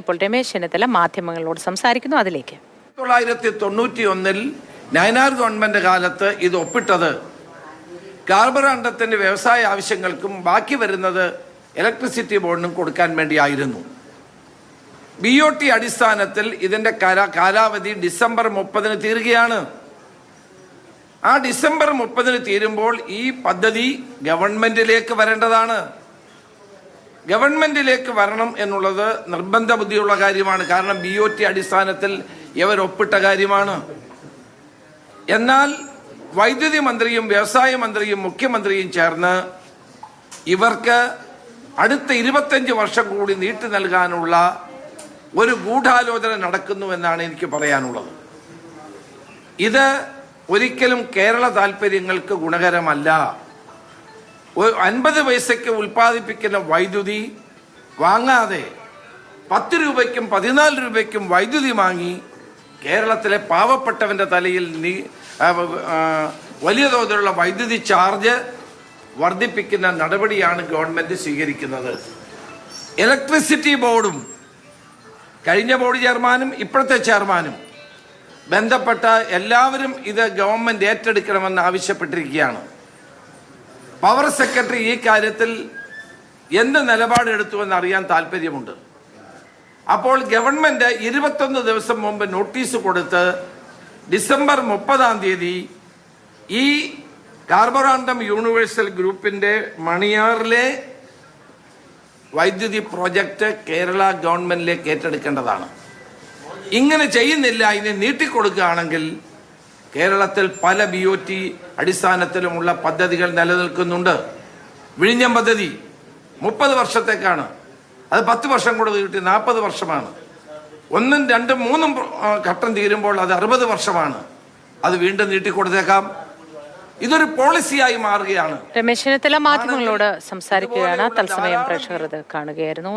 ഇപ്പോൾ രമേശ് ചെന്നിത്തല മാധ്യമങ്ങളോട് സംസാരിക്കുന്നു. അതിലേക്ക് 1991 നയനാർ ഗവൺമെന്റ് കാലത്ത് ഇത് ഒപ്പിട്ടത് കാർബറണ്ടത്തിന്റെ വ്യവസായ ആവശ്യങ്ങൾക്കും ബാക്കി വരുന്നത് ഇലക്ട്രിസിറ്റി ബോർഡിനും കൊടുക്കാൻ വേണ്ടിയായിരുന്നു. BOT അടിസ്ഥാനത്തിൽ ഇതിന്റെ കാലാവധി ഡിസംബർ 30 തീരുകയാണ്. ആ ഡിസംബർ 30 തീരുമ്പോൾ ഈ പദ്ധതി ഗവൺമെന്റിലേക്ക് വരേണ്ടതാണ്. ഗവൺമെന്റിലേക്ക് വരണം എന്നുള്ളത് നിർബന്ധ ബുദ്ധിയുള്ള കാര്യമാണ്. കാരണം BOT അടിസ്ഥാനത്തിൽ ഇവർ ഒപ്പിട്ട കാര്യമാണ്. എന്നാൽ വൈദ്യുതി മന്ത്രിയും വ്യവസായ മന്ത്രിയും മുഖ്യമന്ത്രിയും ചേർന്ന് ഇവർക്ക് അടുത്ത 25 വർഷം കൂടി നീട്ടി നൽകാനുള്ള ഒരു ഗൂഢാലോചന നടക്കുന്നുവെന്നാണ് എനിക്ക് പറയാനുള്ളത്. ഇത് ഒരിക്കലും കേരള താല്പര്യങ്ങൾക്ക് ഗുണകരമല്ല. 50 പൈസയ്ക്ക് ഉൽപ്പാദിപ്പിക്കുന്ന വൈദ്യുതി വാങ്ങാതെ 10 രൂപയ്ക്കും 14 രൂപയ്ക്കും വൈദ്യുതി വാങ്ങി കേരളത്തിലെ പാവപ്പെട്ടവന്റെ തലയിൽ വലിയ തോതിലുള്ള വൈദ്യുതി ചാർജ് വർദ്ധിപ്പിക്കുന്ന നടപടിയാണ് ഗവൺമെന്റ് സ്വീകരിക്കുന്നത്. ഇലക്ട്രിസിറ്റി ബോർഡും കഴിഞ്ഞ ബോർഡ് ചെയർമാനും ഇപ്പോഴത്തെ ചെയർമാനും ബന്ധപ്പെട്ട എല്ലാവരും ഇത് ഗവൺമെന്റ് ഏറ്റെടുക്കണമെന്ന് ആവശ്യപ്പെട്ടിരിക്കുകയാണ്. പവർ സെക്രട്ടറി ഈ കാര്യത്തിൽ എന്ത് നിലപാടെടുത്തുവെന്ന് അറിയാൻ താല്പര്യമുണ്ട്. അപ്പോൾ ഗവൺമെന്റ് 21 ദിവസം മുമ്പ് നോട്ടീസ് കൊടുത്ത് ഡിസംബർ 30 ഈ കാർബറാണ്ടം യൂണിവേഴ്സൽ ഗ്രൂപ്പിന്റെ മണിയാറിലെ വൈദ്യുതി പ്രോജക്റ്റ് കേരള ഗവൺമെന്റിലേക്ക് ഏറ്റെടുക്കേണ്ടതാണ്. ഇങ്ങനെ ചെയ്യുന്നില്ല, ഇനി നീട്ടിക്കൊടുക്കുകയാണെങ്കിൽ കേരളത്തിൽ പല BOT അടിസ്ഥാനത്തിലുമുള്ള പദ്ധതികൾ നിലനിൽക്കുന്നുണ്ട്. വിഴിഞ്ഞം പദ്ധതി 30 വർഷത്തേക്കാണ്. അത് 10 വർഷം കൂടെ നീട്ടി 40 വർഷമാണ്. 1, 2, 3 ഘട്ടം തീരുമ്പോൾ അത് 60 വർഷമാണ്. അത് വീണ്ടും നീട്ടിക്കൊടുത്തേക്കാം. ഇതൊരു പോളിസിയായി മാറുകയാണ്. രമേശ് ചെന്നിത്തല മാധ്യമങ്ങളോട് സംസാരിക്കുകയാണ്. തത്സമയം പ്രേക്ഷകർ ഇത് കാണുകയായിരുന്നു.